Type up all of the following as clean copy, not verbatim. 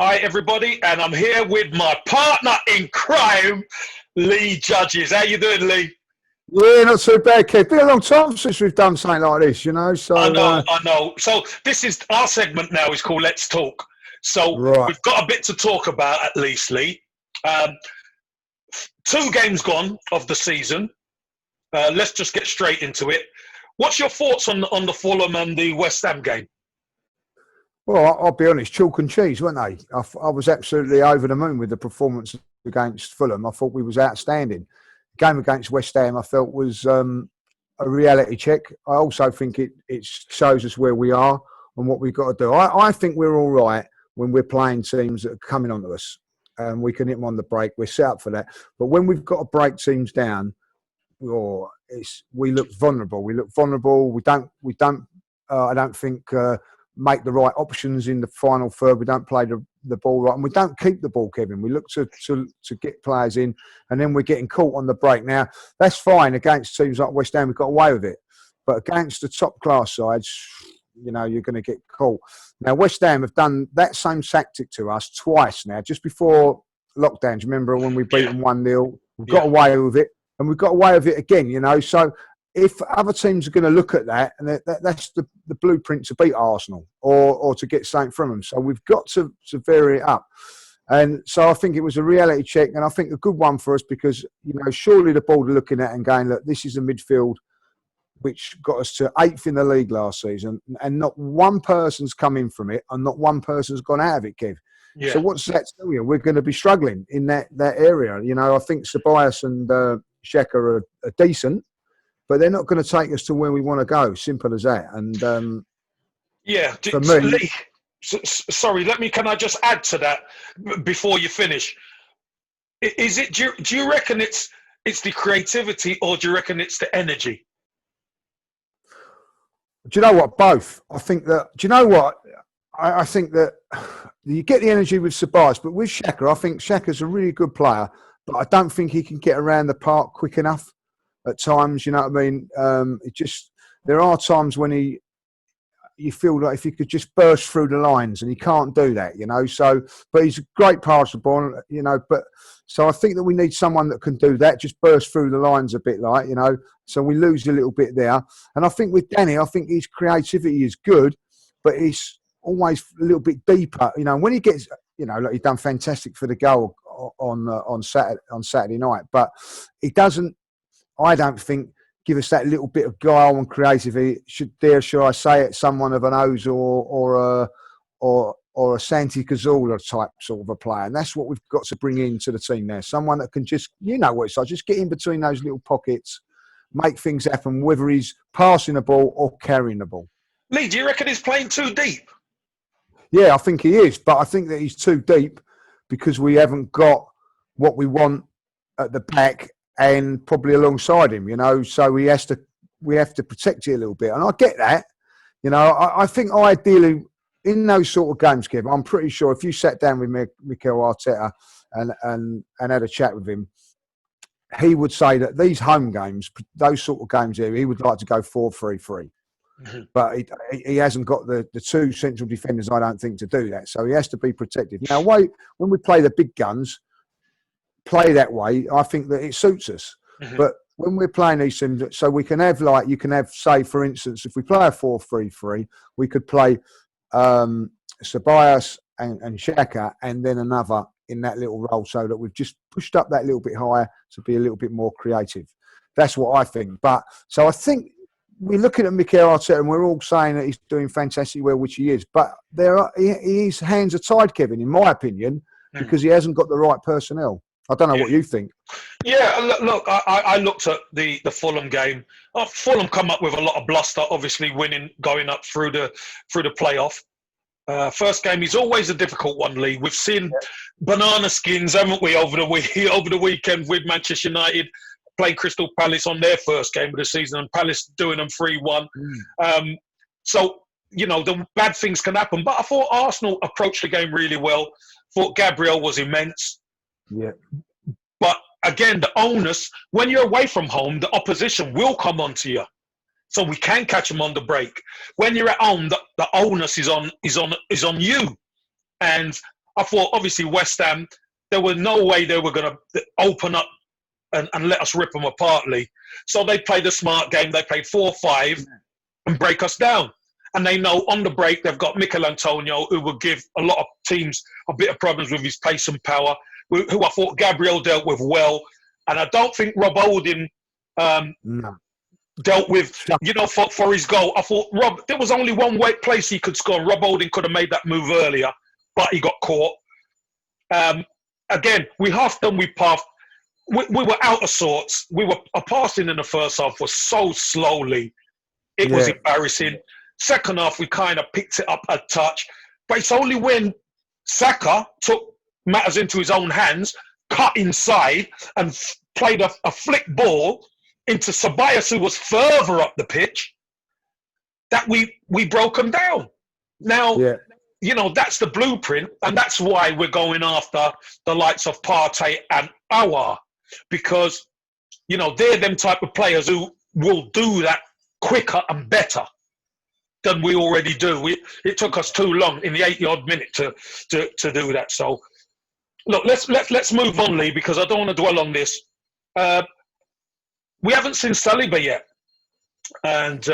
Hi, everybody, and I'm here with my partner in crime, Lee Judges. How you doing, Lee? Yeah, not too bad, Kev. Been a long time since we've done something like this, you know. So I know. So this is our segment now. Is called Let's Talk. So right. we've got a bit to talk about, at least, Lee. 2 games gone of the season. Let's just get straight into it. What's your thoughts on the Fulham and the West Ham game? Well, I'll be honest, chalk and cheese, weren't they? I was absolutely over the moon with the performance against Fulham. I thought we was outstanding. The game against West Ham, I felt was a reality check. I also think it shows us where we are and what we've got to do. I think we're all right when we're playing teams that are coming onto us. We can hit them on the break. We're set up for that. But when we've got to break teams down, we look vulnerable. We look vulnerable. We don't. I don't think make the right options in the final third. We don't play the ball right, and we don't keep the ball, Kevin. We look to get players in, and then we're getting caught on the break. Now that's fine against teams like West Ham. We've got away with it, but against the top class sides, you know, you're going to get caught. Now West Ham have done that same tactic to us twice now. Just before lockdowns, remember when we beat them 1-0? We got away with it. And we've got away with it again, you know. So if other teams are going to look at that, and that's the blueprint to beat Arsenal or to get something from them. So we've got to vary it up. And so I think it was a reality check, and I think a good one for us because, you know, surely the board are looking at and going, look, this is a midfield which got us to 8th in the league last season, and not one person's come in from it, and not one person's gone out of it, Kev. Yeah. So what's that tell you? We're going to be struggling in that area. You know, I think Ceballos and Xhaka are decent, but they're not going to take us to where we want to go. Simple as that. And for me, Lee, sorry, can I just add to that before you finish? Is it? Do you reckon it's the creativity, or do you reckon it's the energy? Do you know what? Both. I think that. Do you know what? I think that you get the energy with Ceballos, but with Xhaka, I think Xhaka's a really good player. But I don't think he can get around the park quick enough at times. You know what I mean? There are times when you feel like if he could just burst through the lines, and he can't do that. You know. So, but he's a great passer ball. You know. But so I think that we need someone that can do that, just burst through the lines a bit, like, you know. So we lose a little bit there. And I think with Danny, I think his creativity is good, but he's always a little bit deeper. You know, when he gets, you know, like he's done fantastic for the goal on Saturday night, but he doesn't, I don't think, give us that little bit of guile and creativity. Should I say it, someone of an Oz or a Santi Cazorla type sort of a player, and that's what we've got to bring into the team there. Someone that can just, you know what it's like, just get in between those little pockets, make things happen, whether he's passing the ball or carrying the ball. Lee, do you reckon he's playing too deep? Yeah, I think he is, but I think that he's too deep because we haven't got what we want at the back and probably alongside him, you know. So we have to protect it a little bit, and I get that. You know, I think ideally in those sort of games, Kev, I'm pretty sure if you sat down with Mikel Arteta and had a chat with him, he would say that these home games, those sort of games here, he would like to go 4-3-3. Mm-hmm. But he hasn't got the 2 central defenders, I don't think, to do that. So he has to be protected. Now, when we play the big guns, play that way, I think that it suits us. Mm-hmm. But when we're playing these teams, so we can have, like, you can have, say, for instance, if we play a 4-3-3, we could play Ceballos and Xhaka and then another in that little role, so that we've just pushed up that little bit higher to be a little bit more creative. That's what I think. But so I think we're looking at Mikel Arteta and we're all saying that he's doing fantastically well, which he is. But his hands are tied, Kevin, in my opinion, because he hasn't got the right personnel. I don't know what you think. Yeah, look, I looked at the Fulham game. Fulham come up with a lot of bluster, obviously winning, going up through the playoff. First game is always a difficult one, Lee. We've seen banana skins, haven't we, over the weekend with Manchester United playing Crystal Palace on their first game of the season, and Palace doing them 3-1. So, you know, the bad things can happen. But I thought Arsenal approached the game really well. Thought Gabriel was immense. Yeah. But again, the onus, when you're away from home, the opposition will come onto you. So we can catch them on the break. When you're at home, the onus is on you. And I thought obviously West Ham, there was no way they were going to open up and let us rip them apart, Lee. So they played a smart game. They played 4-5 and break us down. And they know on the break they've got Mikel Antonio, who will give a lot of teams a bit of problems with his pace and power, who I thought Gabriel dealt with well. And I don't think Rob Holding dealt with, for his goal. I thought there was only one place he could score. Rob Holding could have made that move earlier, but he got caught. Again, we half done, we passed. We were out of sorts. Our passing in the first half was so slowly. It was embarrassing. Second half, we kind of picked it up a touch. But it's only when Saka took matters into his own hands, cut inside, and played a flick ball into Ceballos, who was further up the pitch, that we broke them down. Now, that's the blueprint, and that's why we're going after the likes of Partey and Aouar. Because, they're them type of players who will do that quicker and better than we already do. It took us too long in the 80-odd minute to do that. So, look, let's move on, Lee, because I don't want to dwell on this. We haven't seen Saliba yet. And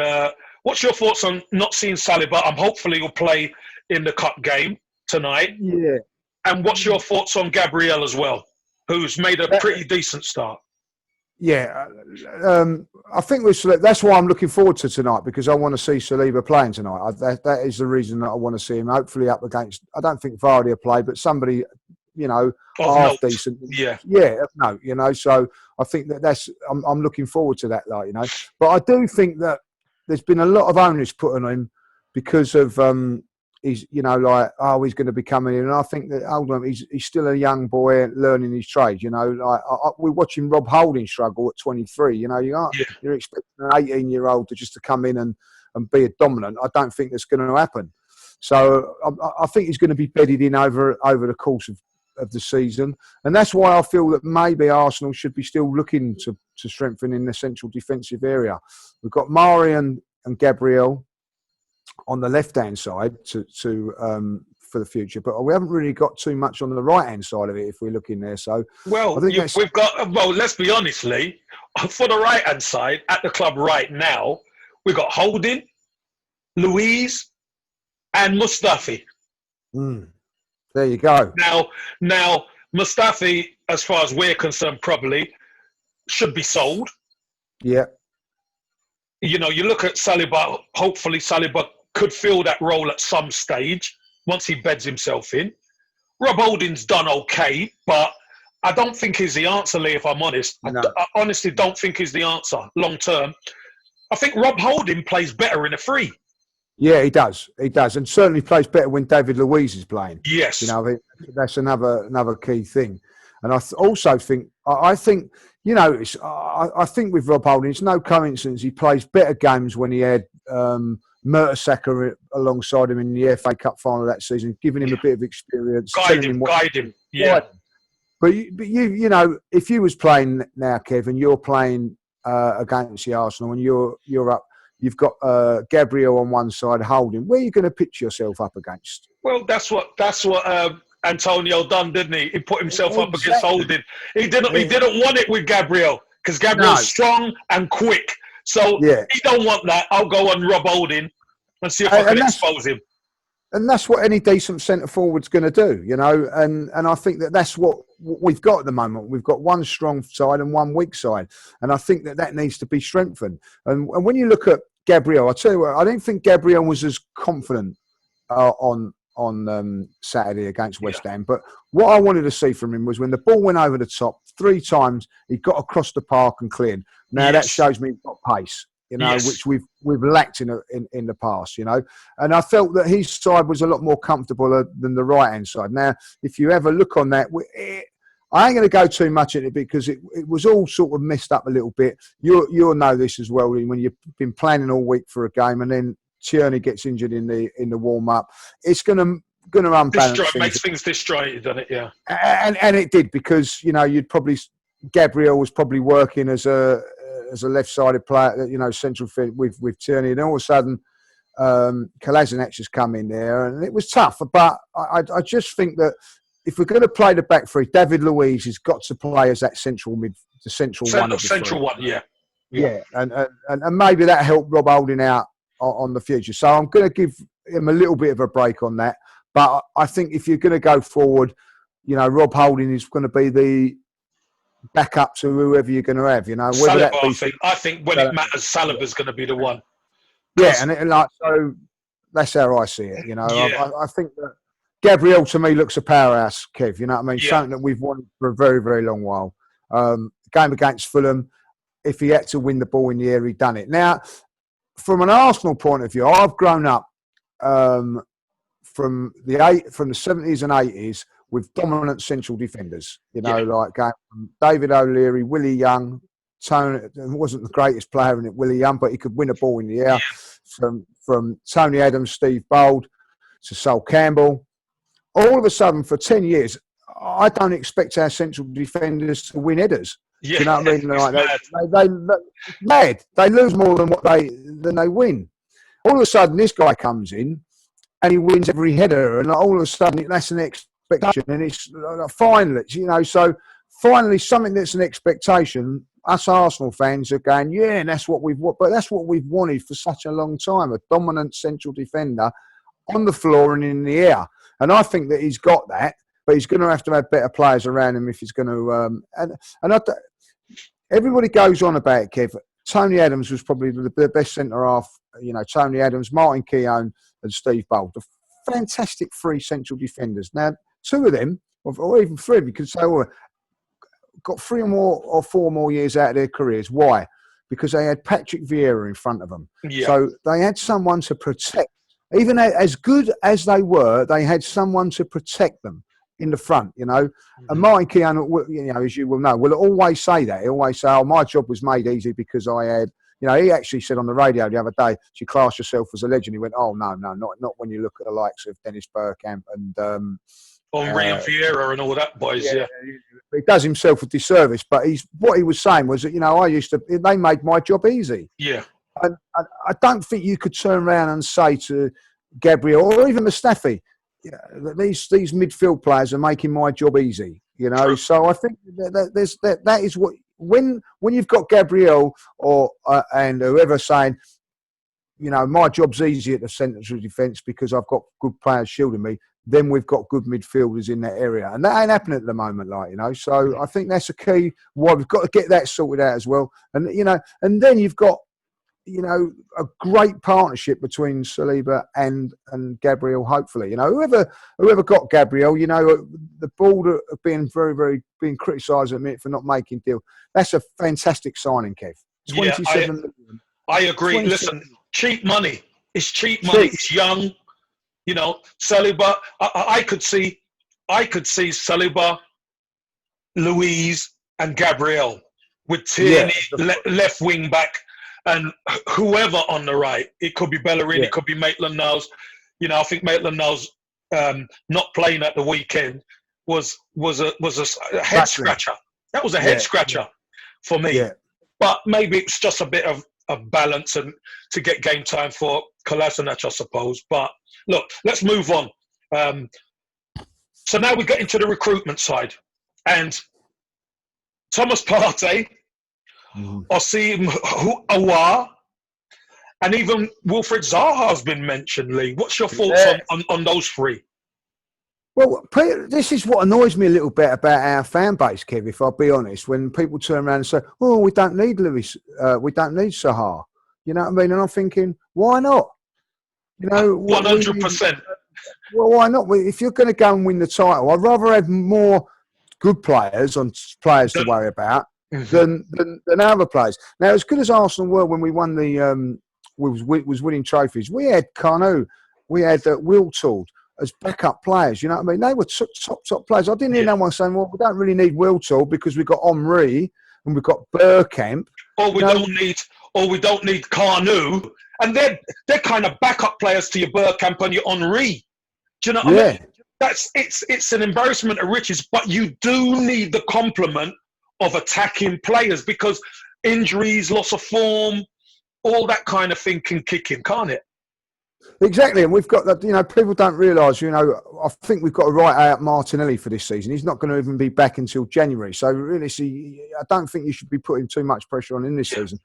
what's your thoughts on not seeing Saliba? Hopefully he'll play in the cup game tonight. Yeah. And what's your thoughts on Gabriel as well, who's made a pretty decent start? Yeah, I think that's why I'm looking forward to tonight, because I want to see Saliba playing tonight. That is the reason that I want to see him, hopefully up against, I don't think Vardy will play, but somebody, half decent. Yeah. No, so I think I'm looking forward to that, But I do think that there's been a lot of onus put on him because of he's he's going to be coming in, and I think that he's still a young boy learning his trade. We're watching Rob Holding struggle at 23. You're expecting an 18-year-old to come in and be a dominant. I don't think that's going to happen. So I think he's going to be bedded in over the course of the season, and that's why I feel that maybe Arsenal should be still looking to strengthen in the central defensive area. We've got Mari and Gabriel on the left-hand side for the future, but we haven't really got too much on the right-hand side of it if we're looking there. So, we've got. Well, let's be honest, Lee. For the right-hand side at the club right now, we've got Holding, Louise, and Mustafi. There you go. Now, Mustafi, as far as we're concerned, probably should be sold. Yeah. You look at Saliba. Hopefully, Saliba could fill that role at some stage once he beds himself in. Rob Holding's done okay, but I don't think he's the answer, Lee, if I'm honest. No. I honestly don't think he's the answer long term. I think Rob Holding plays better in a free. Yeah, he does. He does, and certainly plays better when David Luiz is playing. Yes, that's another key thing. And I also think, I think with Rob Holding, it's no coincidence he plays better games when he had Mertesacker alongside him in the FA Cup final that season, giving him a bit of experience, guide him. Yeah. But if you was playing now, Kevin, you're playing against the Arsenal, and you're up. You've got Gabriel on one side, Holding. Where are you going to pitch yourself up against? Well, that's what Antonio done, didn't he? He put himself up against Holding. He didn't want it with Gabriel because Gabriel's strong and quick. So he don't want that. I'll go on Rob Holding and see if I can expose him. And that's what any decent centre forward's going to do, And I think that's what we've got at the moment. We've got one strong side and one weak side, and I think that needs to be strengthened. And when you look at Gabriel, I tell you what, I don't think Gabriel was as confident on Saturday against West Ham. But what I wanted to see from him was when the ball went over the top 3 times, he got across the park and cleared. Now that shows me he's got pace. Which we've lacked in the past, And I felt that his side was a lot more comfortable than the right-hand side. Now, if you ever look on that, I ain't going to go too much into it because it was all sort of messed up a little bit. You'll know this as well when you've been planning all week for a game and then Tierney gets injured in the warm-up. It's going to unbalance things. Makes things disjointed, doesn't it? Yeah. And it did because, Gabriel was probably working as a left-sided player, central field with Tierney, and all of a sudden, Kolasinac has come in there, and it was tough. But I just think that if we're going to play the back three, David Luiz has got to play as that central the central one of the Central three. one, yeah. Yeah, and maybe that helped Rob Holding out on the future. So I'm going to give him a little bit of a break on that. But I think if you're going to go forward, Rob Holding is going to be the backup to whoever you're going to have. Whether Saliba, that be. I think when it matters, Saliba's going to be the one. Yeah, so that's how I see it. Yeah. I think that Gabriel to me looks a powerhouse, Kev. You know what I mean? Yeah. Something that we've wanted for a very, very long while. Game against Fulham, if he had to win the ball in the air, he'd done it. Now, from an Arsenal point of view, I've grown up from the 70s and 80s with dominant central defenders. Like going from David O'Leary, Willie Young. Tony wasn't the greatest player in it, Willie Young, but he could win a ball in the air. Yeah. From Tony Adams, Steve Bold to Sol Campbell. All of a sudden, for 10 years, I don't expect our central defenders to win headers. Yeah. Do you know what I mean? Like mad. They lose more than they win. All of a sudden, this guy comes in and he wins every header, and all of a sudden, that's an expectation, and it's finally, so finally something that's an expectation. Us Arsenal fans are going, yeah, and that's what we've wanted for such a long time, a dominant central defender on the floor and in the air. And I think that he's got that, but he's going to have better players around him if he's going to. Everybody goes on about it, Kev. Tony Adams was probably the best centre-half, Tony Adams, Martin Keown and Steve Bold. Fantastic three central defenders. Now, two of them, or even three, we could say, got 3 or 4 more years out of their careers. Why? Because they had Patrick Vieira in front of them. Yeah. So they had someone to protect. Even as good as they were, they had someone to protect them in the front, And Martin Keown, as you will know, will always say that. He'll always say, my job was made easy because I had, he actually said on the radio the other day, you class yourself as a legend. He went, oh, no, not when you look at the likes of Dennis Bergkamp and... Henry and Vieira and all that boys, yeah. He does himself a disservice, but what he was saying was that, they made my job easy. Yeah. And I don't think you could turn around and say to Gabriel or even Mustafi, that these midfield players are making my job easy, True. So I think that is what, when you've got Gabriel and whoever saying, my job's easy at the central defence because I've got good players shielding me, then we've got good midfielders in that area. And that ain't happening at the moment, So I think that's a key why we've got to get that sorted out as well. And, and then you've got, a great partnership between Saliba and Gabriel, hopefully. Whoever got Gabriel, the board have been very, very being criticised at me for not making deal. That's a fantastic signing, Kev. 27 million. I agree. Listen, cheap money. It's cheap money. It's young. Saliba. I could see Saliba, Luiz, and Gabriel with Tierney left wing back, and whoever on the right. It could be Bellerin. It could be Maitland-Niles. I think Maitland-Niles not playing at the weekend was a head scratcher. That was a head scratcher for me. Yeah. But maybe it's just a bit of balance and to get game time for Kolasinac, I suppose. But look, let's move on. So now we get into the recruitment side. And Thomas Partey, Osim Aouar, and even Wilfred Zaha has been mentioned, Lee. What's your thoughts on those three? Well, this is what annoys me a little bit about our fan base, Kev, if I'll be honest, when people turn around and say, oh, we don't need Lewis, we don't need Zaha. You know what I mean? And I'm thinking, why not? 100%. Well, why not? If you're going to go and win the title, I'd rather have more good players to worry about than other players. Now, as good as Arsenal were when we won the was winning trophies, we had Carnu, we had Wiltord as backup players. You know what I mean? They were top players. I didn't hear no one saying, well, we don't really need Wiltord because we've got Henry and we've got Bergkamp. Or we don't need Carnu. And they're kind of backup players to your Bergkamp and your Henry. Do you know what I mean? It's an embarrassment of riches, but you do need the complement of attacking players because injuries, loss of form, all that kind of thing can kick in, can't it? Exactly, and we've got that. People don't realise. I think we've got to write out Martinelli for this season. He's not going to even be back until January. So really, I don't think you should be putting too much pressure on him this season.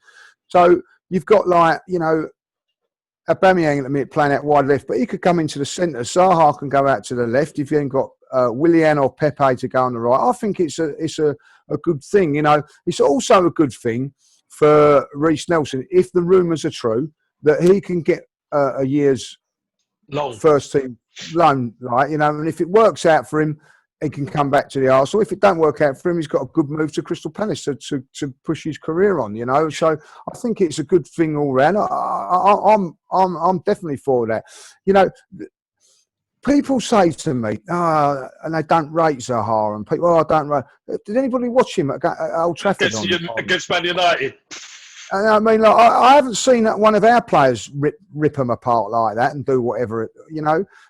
So you've got Aubameyang at the minute playing out wide left, but he could come into the centre. Zaha can go out to the left. If you ain't got Willian or Pepe to go on the right, I think it's a good thing. It's also a good thing for Reece Nelson if the rumours are true that he can get a year's first team loan, right? And if it works out for him, he can come back to the Arsenal. If it don't work out for him, he's got a good move to Crystal Palace to push his career on. So I think it's a good thing all round. I'm definitely for that. People say to me, and they don't rate Zaha, and people, I don't rate. Did anybody watch him at Old Trafford against Man United? I mean, I haven't seen one of our players rip them apart like that and do whatever,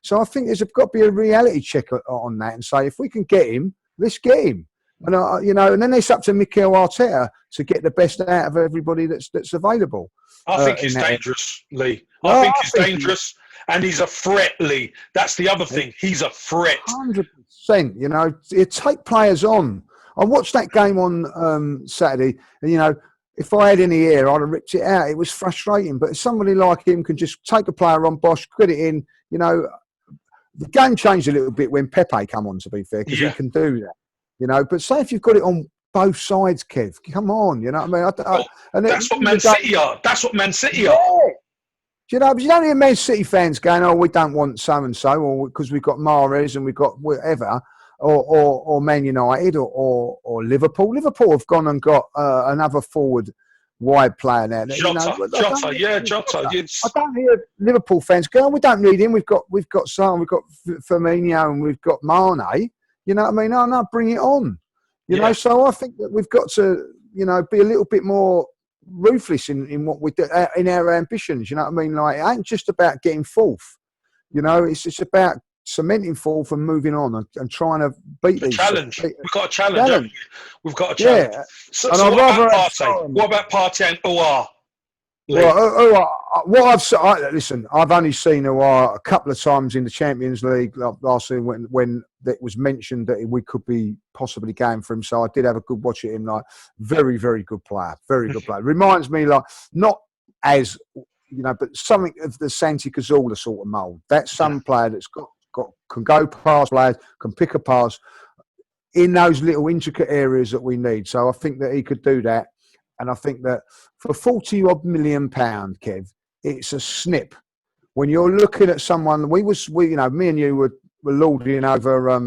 So I think there's got to be a reality check on that and say, if we can get him, let's get him. And and then it's up to Mikel Arteta to get the best out of everybody that's available. I think he's dangerous, Lee. I think he's dangerous, and he's a threat, Lee. That's the other thing. He's a threat. 100%. You take players on. I watched that game on Saturday, and if I had any air, I'd have ripped it out. It was frustrating. But somebody like him can just take a player on, Bosch, put it in. The game changed a little bit when Pepe come on, to be fair, because he can do that. But say if you've got it on both sides, Kev, come on. You know what I mean? That's what Man City are. That's what Man City are. But you don't hear Man City fans going, "Oh, we don't want so and so," or because we've got Mahrez and we've got whatever. Or Man United or Liverpool. Liverpool have gone and got another forward wide player now. Jota. I don't hear Liverpool fans go, "We don't need him. We've got Son, we've got Firmino, and we've got Mane." You know what I mean? No, bring it on. So I think that we've got to, be a little bit more ruthless in what we do, in our ambitions. You know what I mean? It ain't just about getting fourth. It's about cementing fourth and moving on and trying to beat these. We've got a challenge. We've got a challenge. Yeah. So what about Partey and Aouar? Well, listen, I've only seen Aouar a couple of times in the Champions League last season when it was mentioned that we could be possibly going for him. So I did have a good watch at him. Very, very good player. Very good player. Reminds me not as but something of the Santi Cazorla sort of mould. That's some player that's can go past players, can pick a pass in those little intricate areas that we need. So I think that he could do that. And I think that for £40 million, Kev, it's a snip. When you're looking at someone, me and you were lording over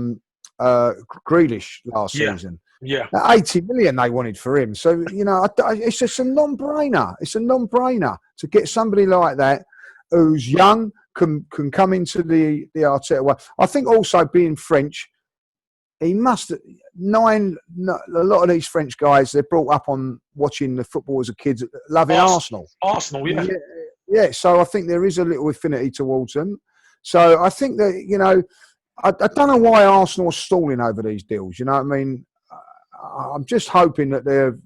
Grealish last season. Yeah. 80 million they wanted for him. So, it's just a non-brainer. It's a non-brainer to get somebody like that who's young, can come into the Arteta way. I think also being French, he must a lot of these French guys, they're brought up on watching the football as a kids, loving Arsenal. Arsenal, yeah. Yeah, so I think there is a little affinity towards them. So I think that, I don't know why Arsenal are stalling over these deals. You know what I mean? I'm just hoping that they've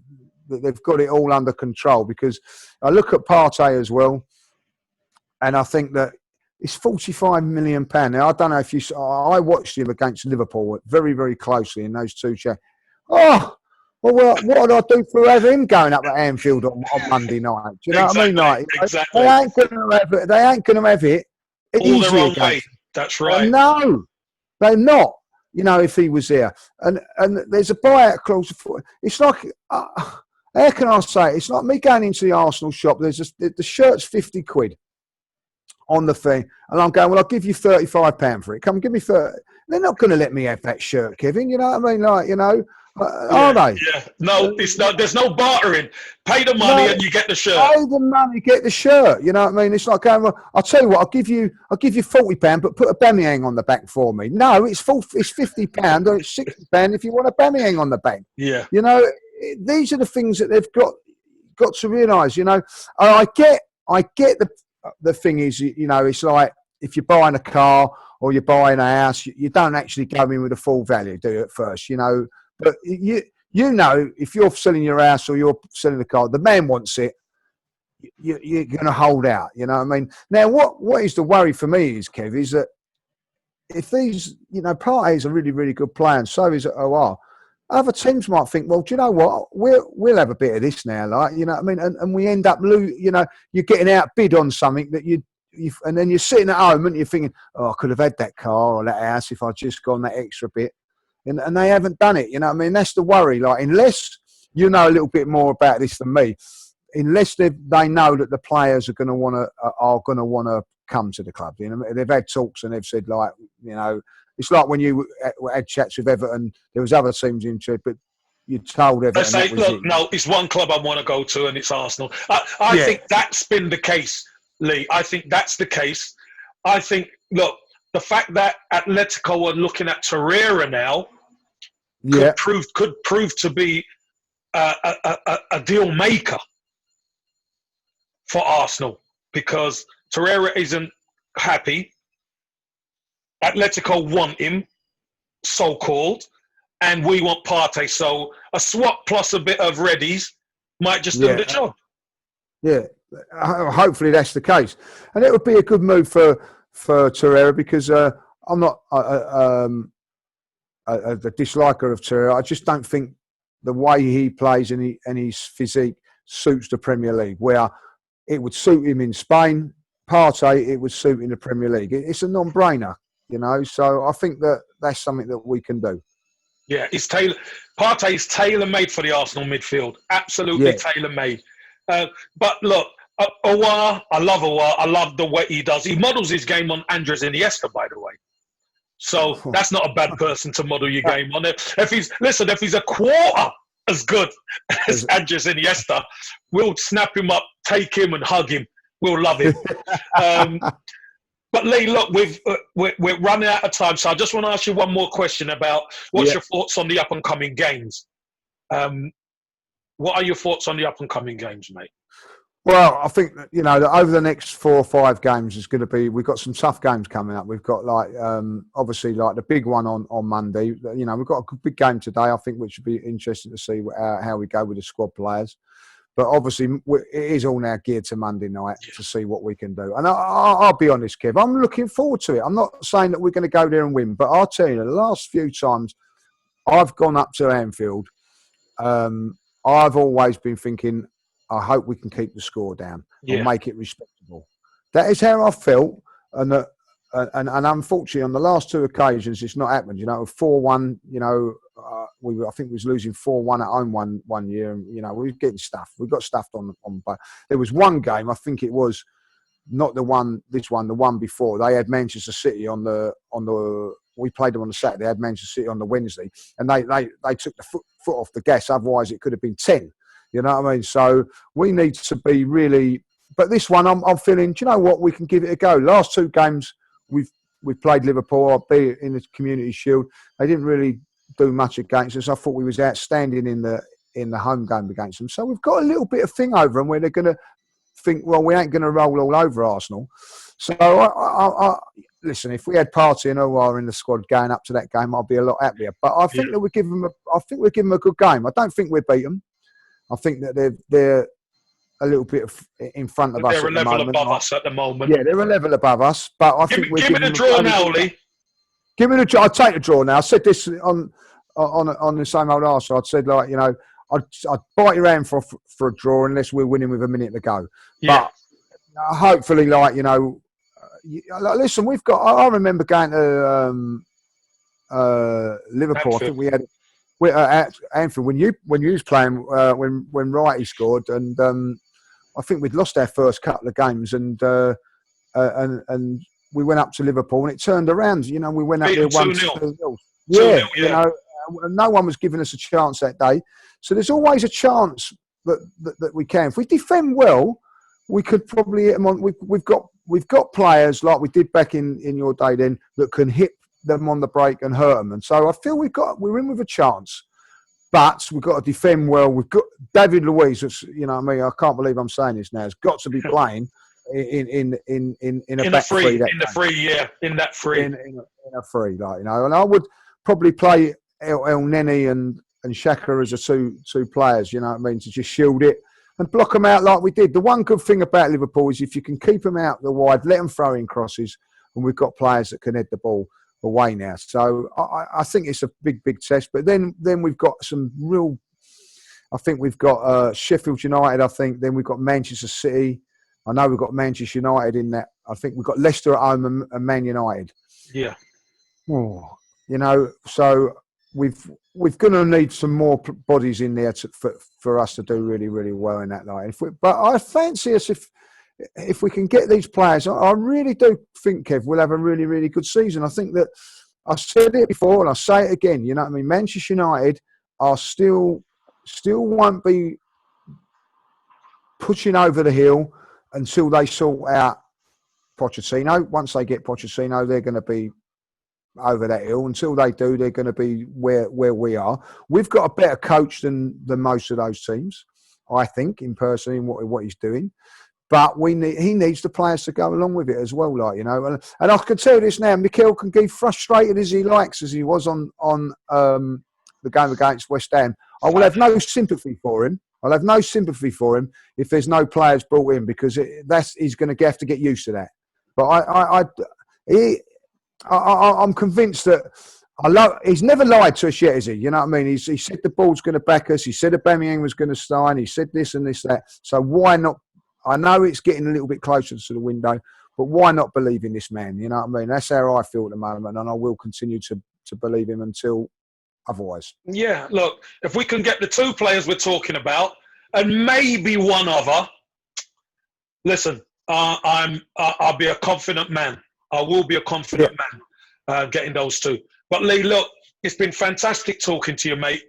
got it all under control, because I look at Partey as well, and I think that it's £45 million. Now, I don't know if you saw, I watched him against Liverpool very, very closely in those two chats. Well, what did I do for having him going up at Anfield on Monday night? Do you know what I mean? Exactly. They ain't going to have it all the wrong way. Him. That's right. No, they're not. If he was there. And there's a buyout clause. It's like, how can I say it? It's like me going into the Arsenal shop. The shirt's £50 on the thing, and I'm going, well, I'll give you £35 for it. Come give me 30. They're not going to let me have that shirt, Kevin. You know what I mean? Are they? Yeah. No, it's not. There's no bartering. Pay the money and you get the shirt. Pay the money, get the shirt. You know what I mean? It's like going, well, I'll tell you what, I'll give you £40, but put a Aubameyang on the back for me. No, it's £50 or it's £60 if you want a Aubameyang on the back. Yeah. These are the things that they've got to realise. I get the thing is, it's like if you're buying a car or you're buying a house, you don't actually go in with a full value, do you, at first, But if you're selling your house or you're selling the car, the man wants it. you're going to hold out. You know what I mean? Now, what is the worry for me is, Kev, is that if these, Partey's a really, really good player, and so is OR. Other teams might think, well, do you know what? We'll have a bit of this now, like, you know what I mean? And we end up you're getting outbid on something that and then you're sitting at home and you're thinking, oh, I could have had that car or that house if I'd just gone that extra bit. And they haven't done it, you know what I mean? That's the worry. Like, unless you know a little bit more about this than me, unless they know that the players are going to want to come to the club. You know, they've had talks and they've said, like, it's like when you had chats with Everton, there was other teams interested, but you told Everton. Say, look, no, it's one club I want to go to, and it's Arsenal. I think that's been the case, Lee. I think that's the case. I think, look, the fact that Atletico are looking at Torreira now could prove to be a deal maker for Arsenal, because Torreira isn't happy. Atletico want him, so-called, and we want Partey. So a swap plus a bit of Reddies might just do the job. Yeah, hopefully that's the case. And it would be a good move for Torreira, because I'm not a disliker of Torreira. I just don't think the way he plays and his physique suits the Premier League, where it would suit him in Spain. Partey, it would suit in the Premier League. It's a non-brainer, So I think that's something that we can do. Yeah, Partey is tailor-made for the Arsenal midfield. Absolutely tailor-made. But look, Aouar, I love Aouar. I love the way he does. He models his game on Andres Iniesta, by the way. So that's not a bad person to model your game on. If he's a quarter as good as Andres Iniesta, we'll snap him up, take him and hug him. We'll love him. But Lee, look, we're running out of time, so I just want to ask you one more question about what's your thoughts on the up-and-coming games? What are your thoughts on the up-and-coming games, mate? Well, I think that, that over the next 4 or 5 games is going to be. We've got some tough games coming up. We've got obviously the big one on Monday. We've got a big game today, I think, which would be interesting to see how we go with the squad players. But obviously, it is all now geared to Monday night to see what we can do. And I'll be honest, Kev, I'm looking forward to it. I'm not saying that we're going to go there and win, but I'll tell you, the last few times I've gone up to Anfield, I've always been thinking, I hope we can keep the score down and make it respectable. That is how I felt. And unfortunately, on the last 2 occasions, it's not happened. 4-1, I think we was losing 4-1 at home one year, and we were getting stuffed. We got stuffed on. But there was one game, I think it was not the one before. They had Manchester City on the. We played them on the Saturday. They had Manchester City on the Wednesday, and they took the foot off the gas. Otherwise, it could have been 10. You know what I mean? So we need to be really. But this one, I'm feeling. Do you know what? We can give it a go. Last 2 games, we've played Liverpool, albeit in the Community Shield. They didn't really do much against us. I thought we was outstanding in the home game against them. So we've got a little bit of thing over them where they're going to think, well, we ain't going to roll all over Arsenal. So I listen, if we had Partey and Aouar in the squad going up to that game, I'd be a lot happier. But I think that we give them a good game. I don't think we beat them. I think that they're a little bit in front of us. They're a level above us at the moment. Yeah, they're a level above us. But I think we're give me the draw now, Lee. Give me the draw. I'll take the draw now. I said this on the same old arse. I'd said, like, I'd bite your hand for a draw unless we're winning with a minute to go. Yeah. But hopefully, listen, we've got. I remember going to Liverpool. Anfield. I think we had. At Anfield, when you was playing, when Wrighty scored, and I think we'd lost our first couple of games, and we went up to Liverpool, and it turned around. We went up there 1-2. Yeah, no one was giving us a chance that day. So there's always a chance that we can. If we defend well, we could probably hit them on. We've got players like we did back in your day then that can hit them on the break and hurt them, and so I feel we're in with a chance, but we've got to defend well. We've got David Luiz, I can't believe I'm saying this now, has got to be playing in a free, and I would probably play El Neni and Xhaka as a two players, to just shield it. and block them out like we did. The one good thing about Liverpool is if you can keep them out the wide, let them throw in crosses, and we've got players that can head the ball away now. So I think it's a big test. But then we've got some real. I think we've got Sheffield United. I think then we've got Manchester City. I know we've got Manchester United in that. I think we've got Leicester at home and Man United. Yeah. Oh, so we've going to need some more bodies in there for us to do really, really well in that line. But I fancy us if we can get these players. I really do think, Kev, we'll have a really, really good season. I think that I said it before and I say it again. You know what I mean? Manchester United are still won't be pushing over the hill until they sort out Pochettino. Once they get Pochettino, they're going to be over that hill. Until they do, they're going to be where we are. We've got a better coach than most of those teams, I think, in what he's doing. But he needs the players to go along with it as well, And I can tell you this now, Mikel can get frustrated as he likes, as he was on the game against West Ham. I will have no sympathy for him. I'll have no sympathy for him if there's no players brought in, because he's going to have to get used to that. But I'm convinced that he's never lied to us yet, is he? You know what I mean? He said the ball's going to back us. He said Aubameyang was going to sign. He said this and this, that. So why not? I know it's getting a little bit closer to the window, but why not believe in this man? You know what I mean? That's how I feel at the moment, and I will continue to believe him until otherwise. Yeah, look, if we can get the two players we're talking about and maybe one other, listen, I'll be a confident man. I will be a confident man getting those two. But Lee, look, it's been fantastic talking to you, mate.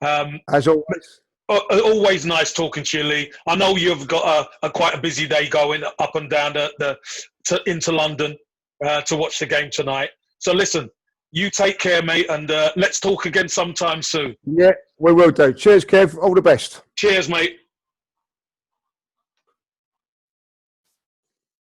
As always. Always nice talking to you, Lee. I know you've got a quite a busy day going up and down into London to watch the game tonight. So listen, you take care, mate, and let's talk again sometime soon. Yeah, we will do. Cheers, Kev. All the best. Cheers, mate.